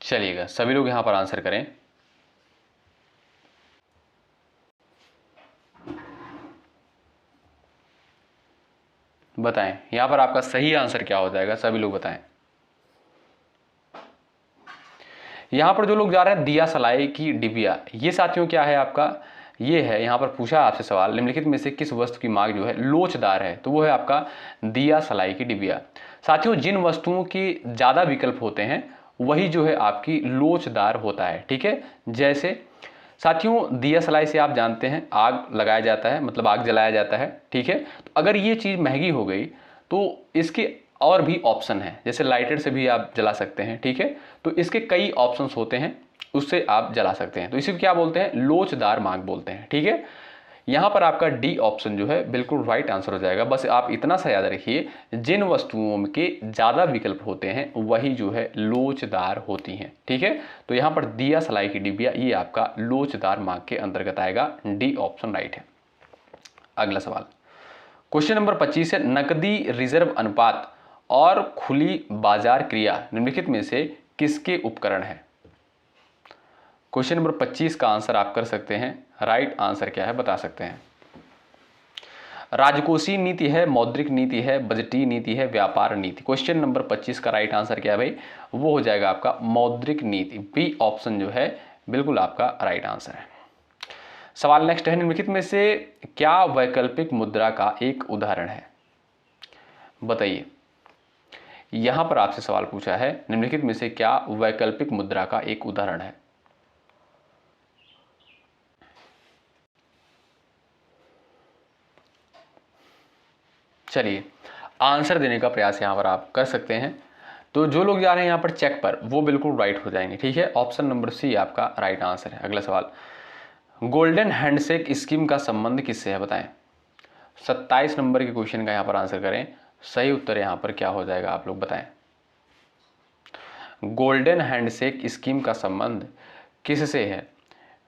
चलिएगा, सभी लोग यहां पर आंसर करें। बताएं यहाँ पर आपका सही आंसर क्या हो जाएगा, सभी लोग बताएं। यहाँ पर जो लोग जा रहे हैं दिया सलाई की डिबिया, ये साथियों क्या है आपका, ये है यहाँ पर पूछा आपसे सवाल, निम्नलिखित में से किस वस्तु की मांग जो है लोचदार है, तो वो है आपका दिया सलाई की डिबिया। साथियों जिन वस्तुओं के ज़्यादा विकल्प होते हैं वही जो है आपकी लोचदार होता है, ठीक है। जैसे साथियों दिया सलाई से आप जानते हैं आग लगाया जाता है, मतलब आग जलाया जाता है, ठीक है। तो अगर ये चीज़ महंगी हो गई तो इसके और भी ऑप्शन है, जैसे लाइटर से भी आप जला सकते हैं, ठीक है। तो इसके कई ऑप्शंस होते हैं, उससे आप जला सकते हैं, तो इसे क्या बोलते हैं, लोचदार मांग बोलते हैं, ठीक है। यहाँ पर आपका डी ऑप्शन जो है बिल्कुल राइट आंसर हो जाएगा। बस आप इतना सा याद रखिए, जिन वस्तुओं के ज़्यादा विकल्प होते हैं वही जो है लोचदार होती हैं, ठीक है। तो यहाँ पर दिया सलाई की डिबिया ये आपका लोचदार मांग के अंतर्गत आएगा, डी ऑप्शन राइट है। अगला सवाल क्वेश्चन नंबर 25 है, नकदी रिजर्व अनुपात और खुली बाजार क्रिया निम्नलिखित में से किसके उपकरण है। क्वेश्चन नंबर 25 का आंसर आप कर सकते हैं, राइट आंसर क्या है बता सकते हैं। राजकोषीय नीति है, मौद्रिक नीति है, बजटीय नीति है, व्यापार नीति। क्वेश्चन नंबर 25 का राइट आंसर क्या है भाई, वो हो जाएगा आपका मौद्रिक नीति, बी ऑप्शन जो है बिल्कुल आपका राइट आंसर है। सवाल नेक्स्ट है, निम्नलिखित में से क्या वैकल्पिक मुद्रा का एक उदाहरण है, बताइए। यहां पर आपसे सवाल पूछा है, निम्नलिखित में से क्या वैकल्पिक मुद्रा का एक उदाहरण है। चलिए आंसर देने का प्रयास यहाँ पर आप कर सकते हैं। तो जो लोग जा रहे हैं यहाँ पर चेक पर वो बिल्कुल राइट हो जाएंगे, ठीक है। ऑप्शन नंबर सी आपका राइट आंसर है। अगला सवाल, गोल्डन हैंडशेक स्कीम का संबंध किससे है, बताएं। 27 नंबर के क्वेश्चन का यहाँ पर आंसर करें, सही उत्तर यहाँ पर क्या हो जाएगा आप लोग बताएं। गोल्डन हैंडशेक स्कीम का संबंध किससे है,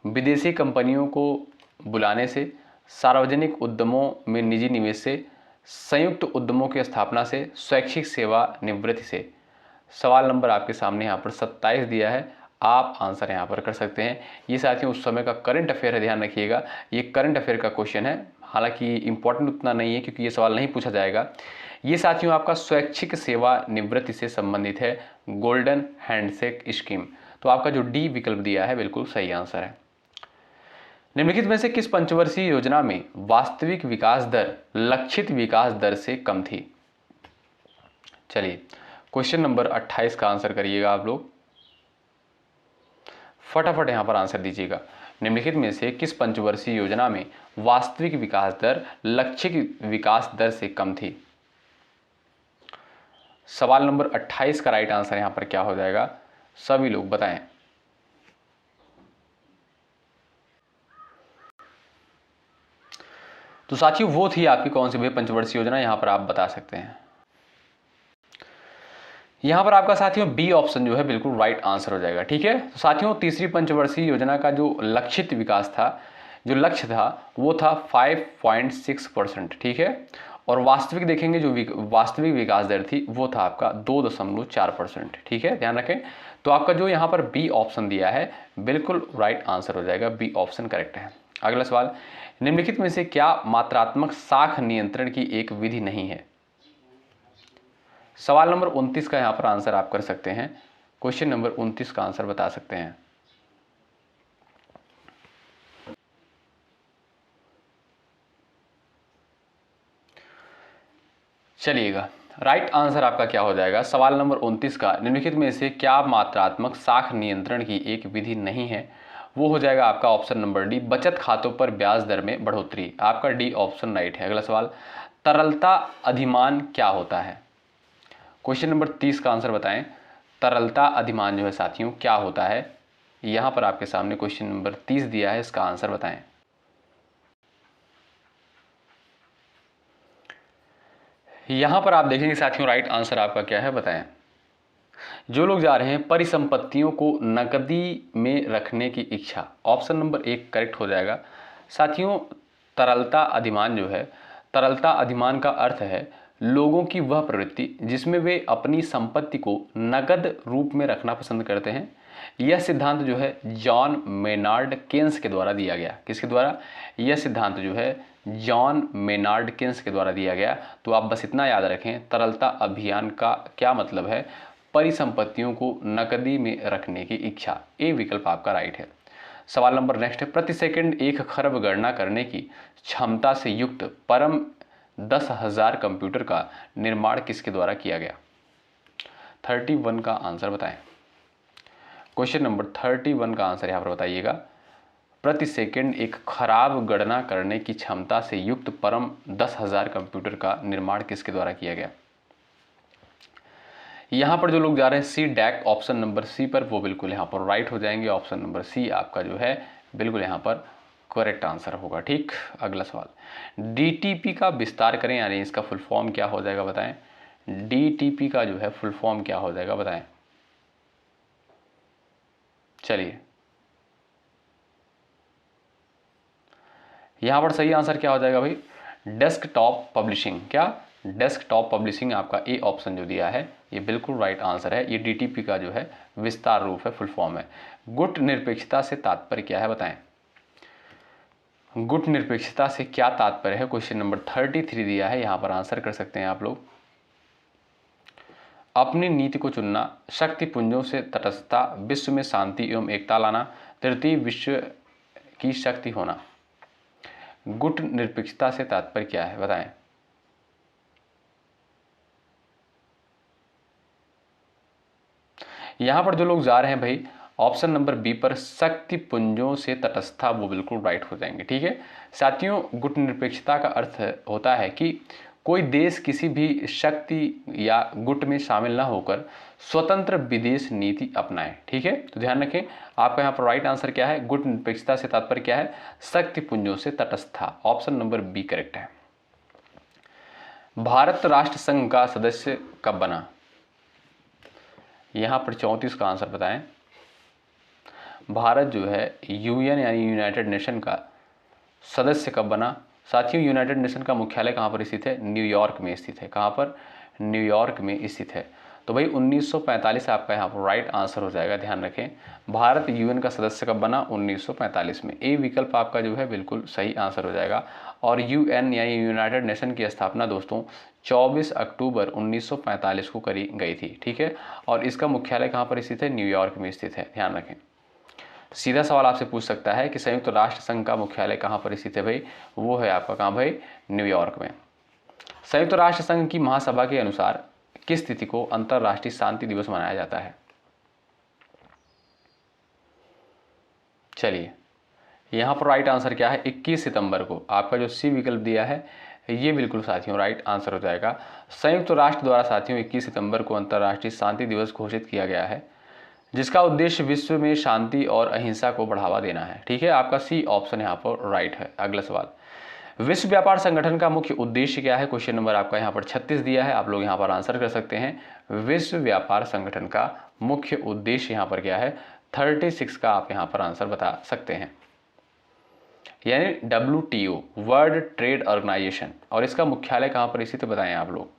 विदेशी कंपनियों को बुलाने से, सार्वजनिक उद्यमों में निजी निवेश से, संयुक्त उद्यमों की स्थापना से, शैक्षिक सेवा निवृत्ति से। सवाल नंबर आपके सामने यहाँ पर 27 दिया है, आप आंसर यहाँ पर कर सकते हैं। ये साथियों उस समय का करंट अफेयर है, ध्यान रखिएगा ये करंट अफेयर का क्वेश्चन है, हालांकि इंपॉर्टेंट उतना नहीं है क्योंकि ये सवाल नहीं पूछा जाएगा। ये साथियों आपका स्वैच्छिक सेवा निवृत्ति से संबंधित है, गोल्डन हैंडशेक स्कीम। तो आपका जो डी विकल्प दिया है बिल्कुल सही आंसर है। निम्नलिखित में से किस पंचवर्षीय योजना में वास्तविक विकास दर लक्षित विकास दर से कम थी। चलिए क्वेश्चन नंबर 28 का आंसर करिएगा आप लोग, फटाफट यहां पर आंसर दीजिएगा। निम्नलिखित में से किस पंचवर्षीय योजना में वास्तविक विकास दर लक्षित विकास दर से कम थी। सवाल नंबर 28 का राइट आंसर यहां पर क्या हो जाएगा, सभी लोग बताएं। तो साथियों वो थी आपकी कौन सी भाई पंचवर्षीय योजना, यहां पर आप बता सकते हैं। यहां पर आपका साथियों बी ऑप्शन जो है बिल्कुल राइट आंसर हो जाएगा, ठीक है। तो साथियों तीसरी पंचवर्षीय योजना का जो लक्षित विकास था, जो लक्ष्य था वो था 5.6%, ठीक है। और वास्तविक देखेंगे जो वास्तविक विकास दर थी वो था आपका 2.4%, ठीक है, ध्यान रखें। तो आपका जो यहाँ पर बी ऑप्शन दिया है बिल्कुल राइट आंसर हो जाएगा, बी ऑप्शन करेक्ट है। अगला सवाल, निम्नलिखित में से क्या मात्रात्मक साख नियंत्रण की एक विधि नहीं है। सवाल नंबर 29 का यहाँ पर आंसर आप कर सकते हैं, क्वेश्चन नंबर 29 का आंसर बता सकते हैं। चलिएगा राइट आंसर आपका क्या हो जाएगा, सवाल नंबर 29 का, निम्नलिखित में से क्या मात्रात्मक साख नियंत्रण की एक विधि नहीं है, वो हो जाएगा आपका ऑप्शन नंबर डी, बचत खातों पर ब्याज दर में बढ़ोतरी। आपका डी ऑप्शन राइट है। अगला सवाल, तरलता अधिमान क्या होता है। क्वेश्चन नंबर 30 का आंसर बताएं, तरलता अधिमान जो है साथियों क्या होता है। यहां पर आपके सामने क्वेश्चन नंबर 30 दिया है, इसका आंसर बताएं। यहां पर आप देखेंगे साथियों राइट आंसर आपका क्या है बताएं। जो लोग जा रहे हैं परिसंपत्तियों को नकदी में रखने की इच्छा, ऑप्शन नंबर 1 करेक्ट हो जाएगा। साथियों तरलता अधिमान जो है, तरलता अधिमान का अर्थ है लोगों की वह प्रवृत्ति जिसमें वे अपनी संपत्ति को नकद रूप में रखना पसंद करते हैं यह सिद्धांत जो है जॉन मेनार्ड केन्स के द्वारा दिया गया। किसके द्वारा? यह सिद्धांत जो है जॉन मेनार्ड केन्स के द्वारा दिया गया। तो आप बस इतना याद रखें, तरलता अभियान का क्या मतलब है? परिसंपत्तियों को नकदी में रखने की इच्छा। ए विकल्प आपका राइट है। सवाल नंबर नेक्स्ट है, प्रति सेकंड 1 खरब गणना करने की क्षमता से युक्त परम 10,000 कंप्यूटर का निर्माण किसके द्वारा किया गया? 31 का आंसर बताएं। क्वेश्चन नंबर 31 का आंसर यहाँ पर बताइएगा। प्रति सेकंड 1 खराब गणना करने की क्षमता से युक्त परम 10,000 कंप्यूटर का निर्माण किसके द्वारा किया गया? यहाँ पर जो लोग जा रहे हैं सी डैक ऑप्शन नंबर सी पर, वो बिल्कुल यहाँ पर राइट हो जाएंगे। ऑप्शन नंबर सी आपका जो है बिल्कुल यहाँ पर करेक्ट आंसर होगा। ठीक, अगला सवाल, डीटीपी का विस्तार करें, यानी इसका फुल फॉर्म क्या हो जाएगा बताएं। डीटीपी का जो है फुल फॉर्म क्या हो जाएगा बताएं। चलिए, यहाँ पर सही आंसर क्या हो जाएगा भाई? Desktop publishing. क्या? डेस्कटॉप पब्लिशिंग आपका ए ऑप्शन जो दिया है ये बिल्कुल राइट आंसर है। ये डीटीपी का जो है विस्तार रूप है, फुल फॉर्म है। गुट निरपेक्षता से तात्पर्य क्या है बताएं। गुट निरपेक्षता से क्या तात्पर्य है? क्वेश्चन नंबर 33 दिया है, यहाँ पर आंसर कर सकते हैं आप लोग। अपनी नीति को चुनना, शक्ति पुंजों से तटस्थता, विश्व में शांति एवं एकता लाना, तृतीय विश्व की शक्ति होना। गुट निरपेक्षता से तात्पर्य क्या है बताएं। यहां पर जो लोग जा रहे हैं भाई ऑप्शन नंबर बी पर, शक्ति पुंजों से तटस्थता, वो बिल्कुल राइट हो जाएंगे। ठीक है साथियों, गुट निरपेक्षता का अर्थ होता है कि कोई देश किसी भी शक्ति या गुट में शामिल ना होकर स्वतंत्र विदेश नीति अपनाए। ठीक है, तो ध्यान रखें आपका यहाँ पर राइट आंसर क्या है? गुट निरपेक्षता से तात्पर्य क्या है? शक्ति पुंजों से तटस्थता। ऑप्शन नंबर बी करेक्ट है। भारत राष्ट्र संघ का सदस्य कब बना? यहाँ पर 34 का आंसर बताएं। भारत जो है यूएन यानी यूनाइटेड नेशन का सदस्य कब बना? साथियों, यूनाइटेड नेशन का मुख्यालय कहाँ पर स्थित है? न्यूयॉर्क में स्थित है। कहाँ पर? न्यूयॉर्क में स्थित है। तो भाई 1945 आपका यहाँ पर राइट आंसर हो जाएगा। ध्यान रखें, भारत यूएन का सदस्य कब बना? 1945 में। ए विकल्प आपका जो है बिल्कुल सही आंसर हो जाएगा। और यूएन यानी यूनाइटेड नेशन की स्थापना दोस्तों 24 अक्टूबर 1945 को करी गई थी। ठीक है, और इसका मुख्यालय कहाँ पर स्थित है? न्यूयॉर्क में स्थित है। ध्यान रखें। सीधा सवाल आपसे पूछ सकता है कि संयुक्त राष्ट्र संघ का मुख्यालय कहाँ पर स्थित है भाई? वो है आपका कहाँ भाई? न्यूयॉर्क में। संयुक्त राष्ट्र संघ की महासभा के अनुसार किस तिथि को अंतर्राष्ट्रीय शांति दिवस मनाया जाता है? चलिए, यहाँ पर राइट आंसर क्या है? 21 सितंबर को। आपका जो सी विकल्प दिया है ये बिल्कुल साथियों राइट आंसर हो जाएगा। संयुक्त राष्ट्र द्वारा साथियों 21 सितंबर को अंतर्राष्ट्रीय शांति दिवस घोषित किया गया है, जिसका उद्देश्य विश्व में शांति और अहिंसा को बढ़ावा देना है। ठीक है, आपका सी ऑप्शन यहाँ पर राइट है। अगला सवाल, विश्व व्यापार संगठन का मुख्य उद्देश्य क्या है? क्वेश्चन नंबर आपका यहाँ पर 36 दिया है, आप लोग यहाँ पर आंसर कर सकते हैं। विश्व व्यापार संगठन का मुख्य उद्देश्य यहाँ पर क्या है? 36 का आप यहाँ पर आंसर बता सकते हैं, यानी WTO, वर्ल्ड ट्रेड ऑर्गेनाइजेशन। और इसका मुख्यालय कहाँ पर स्थित बताएं आप लोग।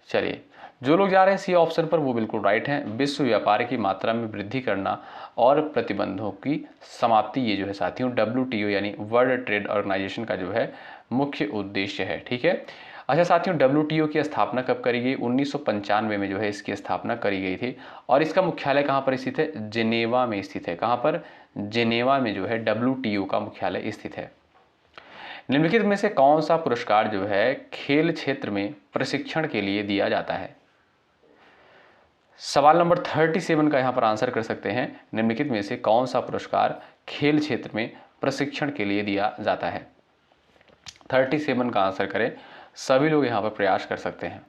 चलिए, जो लोग जा रहे हैं सी ऑप्शन पर वो बिल्कुल राइट हैं। विश्व व्यापार की मात्रा में वृद्धि करना और प्रतिबंधों की समाप्ति, ये जो है साथियों WTO यानी वर्ल्ड ट्रेड ऑर्गेनाइजेशन का जो है मुख्य उद्देश्य है। ठीक है, अच्छा साथियों, WTO की स्थापना कब करी गई? 1995 में जो है इसकी स्थापना करी गई थी। और इसका मुख्यालय कहाँ पर स्थित है? जिनेवा में स्थित है। कहाँ पर? जिनेवा में जो है WTO का मुख्यालय स्थित है। निम्नलिखित में से कौन सा पुरस्कार जो है खेल क्षेत्र में प्रशिक्षण के लिए दिया जाता है? सवाल नंबर 37 का यहाँ पर आंसर कर सकते हैं। निम्नलिखित में से कौन सा पुरस्कार खेल क्षेत्र में प्रशिक्षण के लिए दिया जाता है? 37 का आंसर करें, सभी लोग यहाँ पर प्रयास कर सकते हैं।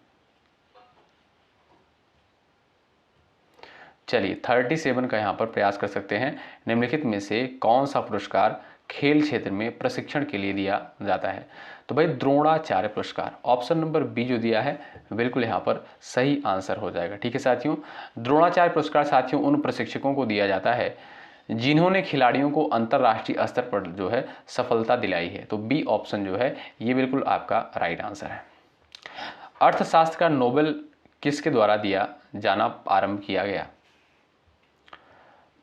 चलिए, 37 का यहाँ पर प्रयास कर सकते हैं। निम्नलिखित में से कौन सा पुरस्कार खेल क्षेत्र में प्रशिक्षण के लिए दिया जाता है? तो भाई द्रोणाचार्य पुरस्कार। ऑप्शन नंबर बी जो दिया है बिल्कुल यहाँ पर सही आंसर हो जाएगा। ठीक है साथियों, द्रोणाचार्य पुरस्कार साथियों उन प्रशिक्षकों को दिया जाता है जिन्होंने खिलाड़ियों को अंतर्राष्ट्रीय स्तर पर जो है सफलता दिलाई है। तो बी ऑप्शन जो है ये बिल्कुल आपका राइट आंसर है। अर्थशास्त्र का नोबेल किसके द्वारा दिया जाना आरंभ किया गया?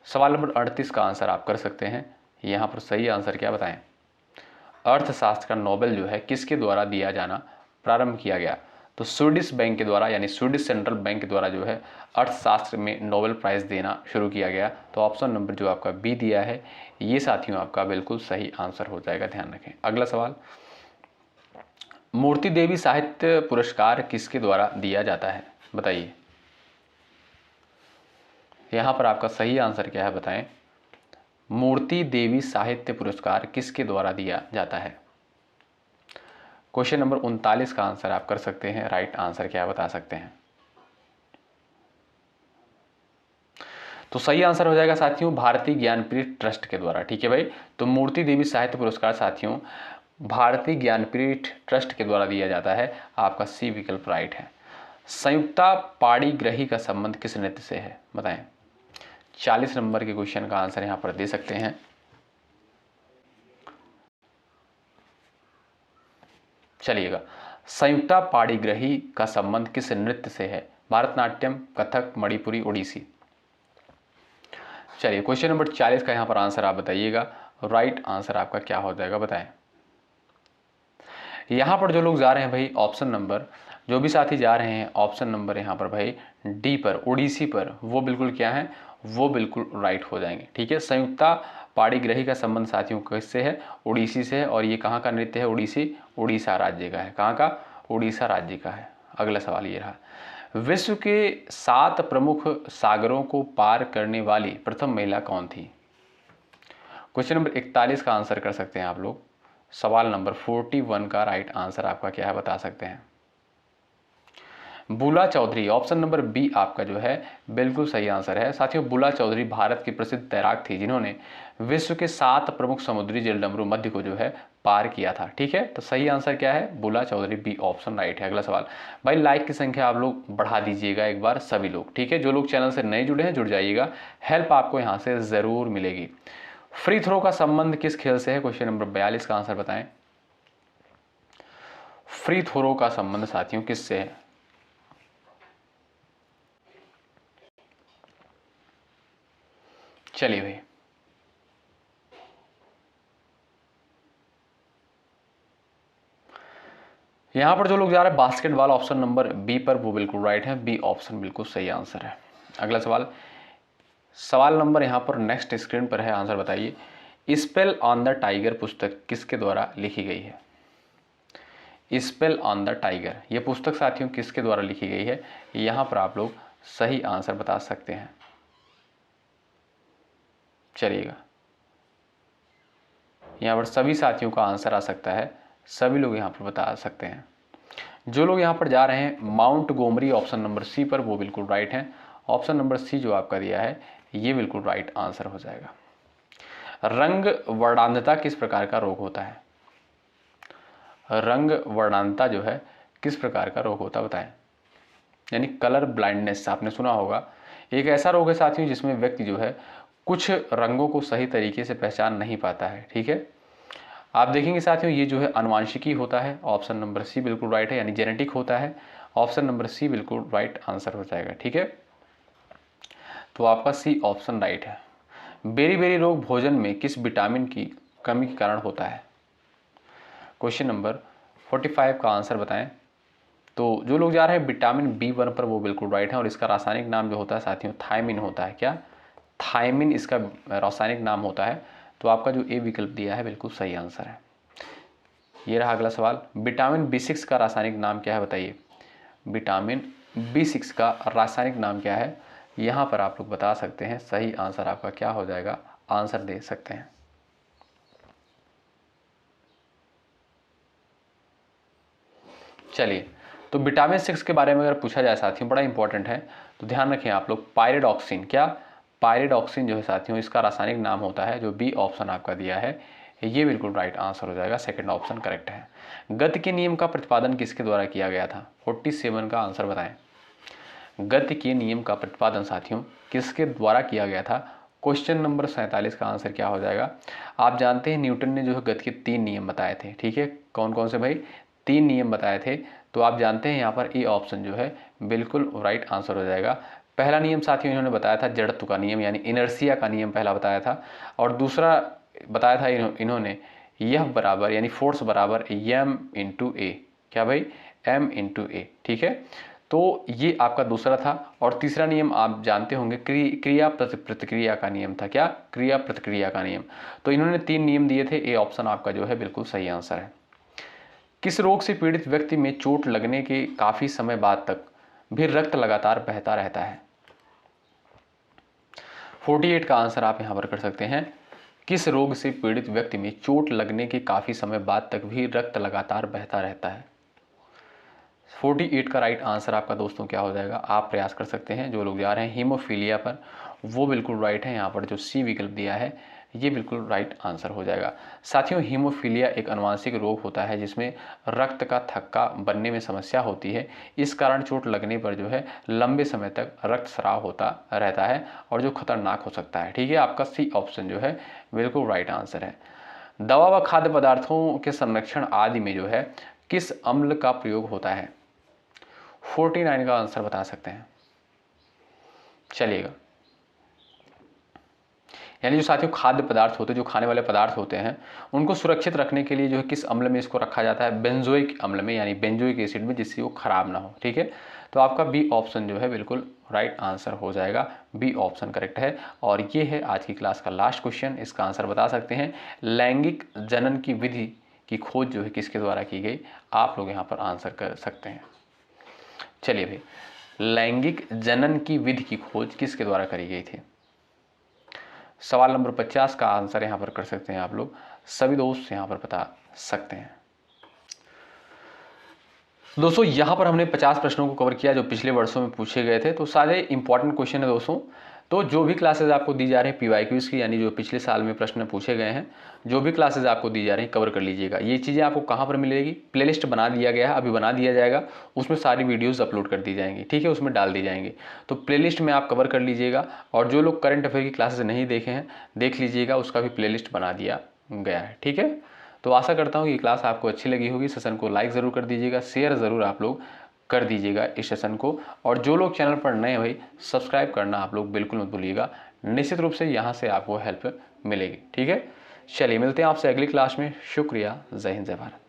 सवाल नंबर 38 का आंसर आप कर सकते हैं। यहाँ पर सही आंसर क्या बताएं? अर्थशास्त्र का नोबेल जो है किसके द्वारा दिया जाना प्रारंभ किया गया? तो स्वीडिश बैंक के द्वारा, यानी स्वीडिश सेंट्रल बैंक के द्वारा जो है अर्थशास्त्र में नोबेल प्राइज़ देना शुरू किया गया। तो ऑप्शन नंबर जो आपका बी दिया है ये साथियों आपका बिल्कुल सही आंसर हो जाएगा, ध्यान रखें। अगला सवाल, मूर्ति देवी साहित्य पुरस्कार किसके द्वारा दिया जाता है? बताइए। यहाँ पर आपका सही आंसर क्या है बताएं? मूर्ति देवी साहित्य पुरस्कार किसके द्वारा दिया जाता है? क्वेश्चन नंबर 39 का आंसर आप कर सकते हैं। राइट आंसर क्या बता सकते हैं? तो सही आंसर हो जाएगा साथियों भारतीय ज्ञानपीठ ट्रस्ट के द्वारा। ठीक है भाई, तो मूर्ति देवी साहित्य पुरस्कार साथियों भारतीय ज्ञानपीठ ट्रस्ट के द्वारा दिया जाता है। आपका सी विकल्प राइट है। संयुक्ता पाणिग्रही का संबंध किस नृत्य से है? बताएं। 40 नंबर के क्वेश्चन का आंसर यहां पर दे सकते हैं। चलिएगा, संयुक्ता पाणिग्रही का संबंध किस नृत्य से है? भरतनाट्यम, कथक, मणिपुरी, ओडिसी। चलिए, क्वेश्चन नंबर 40 का यहां पर आंसर आप बताइएगा। राइट आंसर आपका क्या हो जाएगा बताएं। यहां पर जो लोग जा रहे हैं भाई ऑप्शन नंबर, जो भी साथी जा रहे हैं ऑप्शन नंबर यहां पर भाई डी पर, ओडिसी पर, वो बिल्कुल क्या है, वो बिल्कुल राइट हो जाएंगे। ठीक है, संयुक्ता पाणिग्रही का संबंध साथियों किससे है? ओडिसी से है। और ये कहाँ का नृत्य है? ओडिसी, उड़ीसा राज्य का है। कहाँ का? उड़ीसा राज्य का है। अगला सवाल ये रहा, विश्व के 7 प्रमुख सागरों को पार करने वाली प्रथम महिला कौन थी? क्वेश्चन नंबर 41 का आंसर कर सकते हैं आप लोग। सवाल नंबर 41 का राइट आंसर आपका क्या है बता सकते हैं? बुला चौधरी। ऑप्शन नंबर बी आपका जो है बिल्कुल सही आंसर है। साथियों, बुला चौधरी भारत की प्रसिद्ध तैराक थी जिन्होंने विश्व के 7 प्रमुख समुद्री जलडमरू मध्य को जो है पार किया था। ठीक है, तो सही आंसर क्या है? बुला चौधरी, बी ऑप्शन राइट है। अगला सवाल, भाई लाइक की संख्या आप लोग बढ़ा दीजिएगा एक बार सभी लोग। ठीक है, जो लोग चैनल से नए जुड़े हैं जुड़ जाइएगा, हेल्प आपको यहाँ से जरूर मिलेगी। फ्री थ्रो का संबंध किस खेल से है? क्वेश्चन नंबर 42 का आंसर बताएं। फ्री थ्रो का संबंध साथियों किससे है? चलिए भाई, यहां पर जो लोग जा रहे हैं बास्केटबॉल ऑप्शन नंबर बी पर, वो बिल्कुल राइट है। बी ऑप्शन बिल्कुल सही आंसर है। अगला सवाल, सवाल नंबर यहां पर नेक्स्ट स्क्रीन पर है, आंसर बताइए। स्पेल ऑन द टाइगर पुस्तक किसके द्वारा लिखी गई है? स्पेल ऑन द टाइगर ये पुस्तक साथियों किसके द्वारा लिखी गई है? यहां पर आप लोग सही आंसर बता सकते हैं। चलिएगा, यहाँ पर सभी साथियों का आंसर आ सकता है, सभी लोग यहाँ पर बता सकते हैं। जो लोग यहाँ पर जा रहे हैं माउंट गोमरी ऑप्शन नंबर सी पर, वो बिल्कुल राइट है। ऑप्शन नंबर सी जो आपका दिया है ये बिल्कुल राइट आंसर हो जाएगा। रंग वर्णांधता किस प्रकार का रोग होता है? रंग वर्णांधता जो है किस प्रकार का रोग होता है बताएं। यानी कलर ब्लाइंडनेस आपने सुना होगा, एक ऐसा रोग है साथियों जिसमें व्यक्ति जो है कुछ रंगों को सही तरीके से पहचान नहीं पाता है। ठीक है, आप देखेंगे साथियों ये जो है अनुवांशिकी होता है। ऑप्शन नंबर सी बिल्कुल राइट है, यानी जेनेटिक होता है। ऑप्शन नंबर सी बिल्कुल राइट आंसर हो जाएगा। ठीक है, तो आपका सी ऑप्शन राइट है। बेरी बेरी रोग भोजन में किस विटामिन की कमी के कारण होता है? क्वेश्चन नंबर 45 का आंसर बताएं। तो जो लोग जा रहे हैं विटामिन B1 पर, वो बिल्कुल राइट है। और इसका रासायनिक नाम जो होता है साथियों थायमिन होता है। क्या? थायमिन इसका रासायनिक नाम होता है। तो आपका जो ए विकल्प दिया है बिल्कुल सही आंसर है। ये रहा अगला सवाल, विटामिन B6 का रासायनिक नाम क्या है बताइए। विटामिन B6 का रासायनिक नाम क्या है? यहाँ पर आप लोग बता सकते हैं। सही आंसर आपका क्या हो जाएगा? आंसर दे सकते हैं। चलिए, तो विटामिन 6 के बारे में अगर पूछा जाए साथियों, बड़ा इंपॉर्टेंट है, तो ध्यान रखें आप लोग। पायरिडॉक्सिन, क्या? पायरिडॉक्सिन जो है साथियों इसका रासायनिक नाम होता है। जो बी ऑप्शन आपका दिया है ये बिल्कुल राइट आंसर हो जाएगा। सेकंड ऑप्शन करेक्ट है। गति के नियम का प्रतिपादन किसके द्वारा किया गया था? 47 का आंसर बताएं। गति के नियम का प्रतिपादन साथियों किसके द्वारा किया गया था? क्वेश्चन नंबर 47 का आंसर क्या हो जाएगा? आप जानते हैं न्यूटन ने जो है गति के 3 नियम बताए थे। ठीक है, कौन कौन से भाई? 3 नियम बताए थे। तो आप जानते हैं यहाँ पर ए ऑप्शन जो है बिल्कुल राइट आंसर हो जाएगा। पहला नियम साथियों इन्होंने बताया था जड़त्व का नियम यानी इनर्शिया का नियम पहला बताया था, और दूसरा बताया था इन्होंने यह बराबर यानी फोर्स बराबर m इंटू ए। क्या भाई? m इंटू ए। ठीक है, तो ये आपका दूसरा था। और तीसरा नियम आप जानते होंगे क्रिया प्रतिक्रिया का नियम था। क्या? क्रिया प्रतिक्रिया का नियम। तो इन्होंने 3 नियम दिए थे, ए ऑप्शन आपका जो है बिल्कुल सही आंसर है। किस रोग से पीड़ित व्यक्ति में चोट लगने के काफी समय बाद तक भी रक्त लगातार बहता रहता है? 48 का आंसर आप यहां पर कर सकते हैं। किस रोग से पीड़ित व्यक्ति में चोट लगने के काफी समय बाद तक भी रक्त लगातार बहता रहता है? 48 का राइट आंसर आपका दोस्तों क्या हो जाएगा? आप प्रयास कर सकते हैं। जो लोग जा रहे हैं हीमोफीलिया पर, वो बिल्कुल राइट है। यहाँ पर जो सी विकल्प दिया है ये बिल्कुल राइट आंसर हो जाएगा। साथियों, हीमोफीलिया एक अनुवांशिक रोग होता है जिसमें रक्त का थक्का बनने में समस्या होती है। इस कारण चोट लगने पर जो है लंबे समय तक रक्तस्राव होता रहता है और जो खतरनाक हो सकता है। ठीक है, आपका सी ऑप्शन जो है बिल्कुल राइट आंसर है। दवा व खाद्य पदार्थों के संरक्षण आदि में जो है किस अम्ल का प्रयोग होता है? 49 का आंसर बता सकते हैं। चलिएगा, यानी जो साथियों खाद्य पदार्थ होते हैं, जो खाने वाले पदार्थ होते हैं, उनको सुरक्षित रखने के लिए जो है किस अम्ल में इसको रखा जाता है? बेंजोइक अम्ल में यानी बेंजोइक एसिड में, जिससे वो खराब ना हो। ठीक है, तो आपका बी ऑप्शन जो है बिल्कुल राइट आंसर हो जाएगा। बी ऑप्शन करेक्ट है। और ये है आज की क्लास का लास्ट क्वेश्चन। इसका आंसर बता सकते हैं। लैंगिक जनन की विधि की खोज जो है किसके द्वारा की गई? आप लोग यहाँ पर आंसर कर सकते हैं। चलिए भाई, लैंगिक जनन की विधि की खोज किसके द्वारा करी गई थी? सवाल नंबर 50 का आंसर यहाँ पर कर सकते हैं आप लोग। सभी दोस्त यहाँ पर बता सकते हैं। दोस्तों, यहाँ पर हमने 50 प्रश्नों को कवर किया जो पिछले वर्षों में पूछे गए थे। तो सारे इंपॉर्टेंट क्वेश्चन है दोस्तों। तो जो भी क्लासेज आपको दी जा रही है PYQs की, यानी जो पिछले साल में प्रश्न पूछे गए हैं, जो भी क्लासेज आपको दी जा रही हैं कवर कर लीजिएगा। ये चीज़ें आपको कहाँ पर मिलेगी? प्लेलिस्ट बना दिया गया है, अभी बना दिया जाएगा। उसमें सारी वीडियोस अपलोड कर दी जाएंगी। ठीक है, उसमें डाल दी जाएंगी। तो प्लेलिस्ट में आप कवर कर लीजिएगा। और जो लोग करंट अफेयर की क्लासेज नहीं देखे हैं, देख लीजिएगा, उसका भी प्लेलिस्ट बना दिया गया है। ठीक है, तो आशा करता हूँ ये क्लास आपको अच्छी लगी होगी। सेशन को लाइक ज़रूर कर दीजिएगा, शेयर ज़रूर आप लोग कर दीजिएगा इस सेशन को। और जो लोग चैनल पर नए हैं भाई, सब्सक्राइब करना आप लोग बिल्कुल मत भूलिएगा। निश्चित रूप से यहाँ से आपको हेल्प मिलेगी। ठीक है, चलिए मिलते हैं आपसे अगली क्लास में। शुक्रिया। जय हिंद, जय भारत।